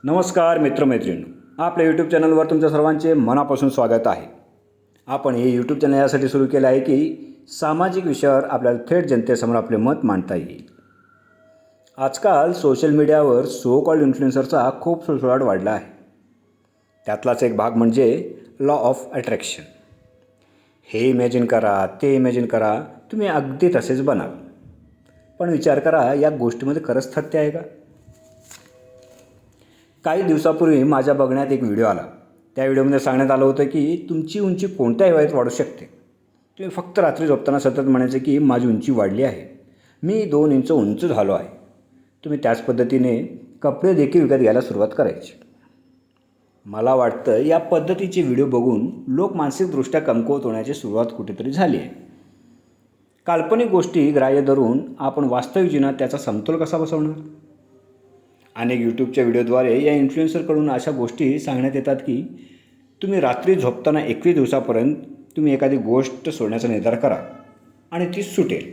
नमस्कार मित्रमैत्रिणी, आपल्या यूट्यूब चॅनलवर तुमच्या सर्वांचे मनापासून स्वागत आहे. आपण हे यूट्यूब चॅनल यासाठी सुरू केलं आहे की सामाजिक विषयावर आपल्याला थेट जनतेसमोर आपले मत मांडता येईल. आजकाल सोशल मीडियावर सो कॉल्ड इन्फ्लुएन्सरचा खूप सुळसुळाट वाढला आहे. त्यातलाच एक भाग म्हणजे लॉ ऑफ अट्रॅक्शन. हे इमॅजिन करा, ते इमॅजिन करा, तुम्ही अगदी तसेच बनाल. पण विचार करा, या गोष्टीमध्ये खरंच तथ्य आहे का? काही दिवसापूर्वी माझ्या बघण्यात एक व्हिडिओ आला. त्या व्हिडिओमध्ये सांगण्यात आलं होतं की तुमची उंची कोणत्याही वयात वाढू शकते. तुम्ही फक्त रात्री झोपताना सतत म्हणायचे की माझी उंची वाढली आहे, मी 2 इंच उंच झालो आहे. तुम्ही त्याच पद्धतीने कपडे देखील विकत घ्यायला सुरुवात करायची. मला वाटतं या पद्धतीचे व्हिडिओ बघून लोक मानसिकदृष्ट्या कमकुवत होण्याची सुरुवात कुठेतरी झाली आहे. काल्पनिक गोष्टी ग्राह्य धरून आपण वास्तविक जीवनात त्याचा समतोल कसा बसवणार? अनेक यूट्यूबच्या व्हिडिओद्वारे या इन्फ्लुएन्सरकडून अशा गोष्टी सांगण्यात येतात की तुम्ही रात्री झोपताना 21 दिवसापर्यंत तुम्ही एखादी गोष्ट सोडण्याचा निर्धार करा आणि ती सुटेल.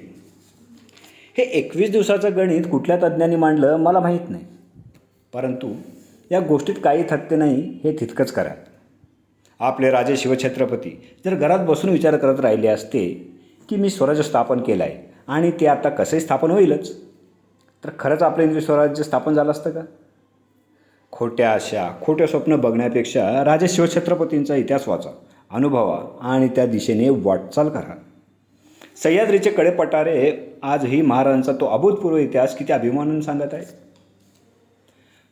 हे 21 दिवसाचं गणित कुठल्या तज्ज्ञांनी मांडलं मला माहीत नाही, परंतु या गोष्टीत काही तथ्य नाही हे तितकंच करा. आपले राजे शिवछत्रपती जर घरात बसून विचार करत राहिले असते की मी स्वराज्य स्थापन केलं आहे आणि ते आता कसे स्थापन होईलच, तर खरंच आपलं इंग्रज स्वराज्य स्थापन झालं असतं का? खोट्या आशा, खोटे स्वप्न बघण्यापेक्षा राजे शिवछत्रपतींचा इतिहास वाचा, अनुभवा आणि त्या दिशेने वाटचाल करा. सह्याद्रीचे कडेपटारे आजही महाराजांचा तो अभूतपूर्व इतिहास किती अभिमानाने सांगत आहे.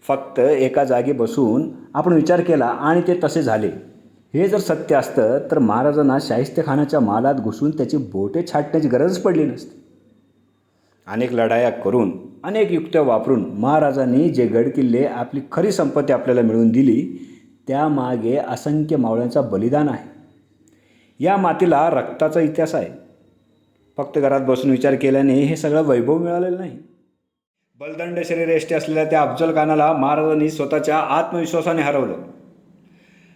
फक्त एका जागी बसून आपण विचार केला आणि ते तसे झाले, हे जर सत्य असतं तर महाराजांना शाहिस्तेखानाच्या महालात घुसून त्याची बोटे छाटण्याची गरजच पडली नसती. अनेक लढाया करून, अनेक युक्त्या वापरून महाराजांनी जे गडकिल्ले, आपली खरी संपत्ती आपल्याला मिळवून दिली, त्यामागे असंख्य मावळ्यांचा बलिदान आहे. या मातीला रक्ताचा इतिहास आहे. फक्त घरात बसून विचार केल्याने हे सगळं वैभव मिळालेलं नाही. बलदंड शरीरयष्टी असलेल्या त्या अफजल खानाला महाराजांनी स्वतःच्या आत्मविश्वासाने हरवलं.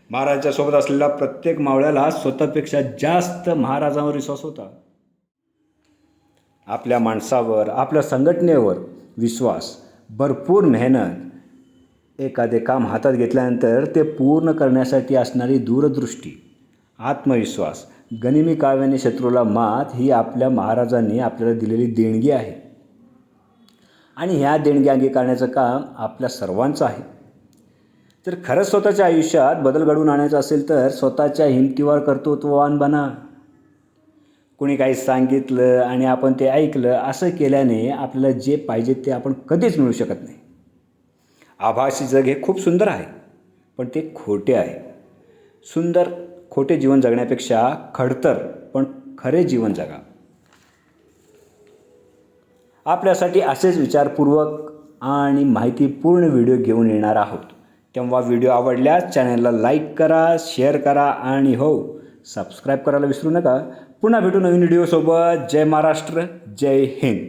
महाराजांच्या सोबत असलेल्या प्रत्येक मावळ्याला स्वतःपेक्षा जास्त महाराजांवर विश्वास होता. आपल्या माणसावर, आपल्या संघटनेवर विश्वास, भरपूर मेहनत, एखादे काम हातात घेतल्यानंतर ते पूर्ण करण्यासाठी असणारी दूरदृष्टी, आत्मविश्वास, गनिमी काव्याने शत्रूला मात ही आपल्या महाराजांनी आपल्याला दिलेली देणगी आहे. आणि ह्या देणगी अंगीकारण्याचं काम आपल्या सर्वांचं आहे. जर खरंच स्वतःच्या आयुष्यात बदल घडवून आणायचा असेल तर स्वतःच्या हिमतीवर कर्तृत्ववान बना. कोणी काही सांगितलं आणि आपण ते ऐकलं असं केल्याने आपल्याला जे पाहिजे ते आपण कधीच मिळू शकत नाही. आभासी जग हे खूप सुंदर आहे, पण ते खोटे आहे. सुंदर खोटे जीवन जगण्यापेक्षा खडतर पण खरे जीवन जगा. आपल्यासाठी असेच विचारपूर्वक आणि माहितीपूर्ण व्हिडिओ घेऊन येणार आहोत. तेव्हा व्हिडिओ आवडल्यास चॅनलला लाईक करा, शेअर करा आणि सबस्क्राईब करायला विसरू नका. पुन्हा भेटू नवीन व्हिडिओसोबत. जय महाराष्ट्र, जय हिंद.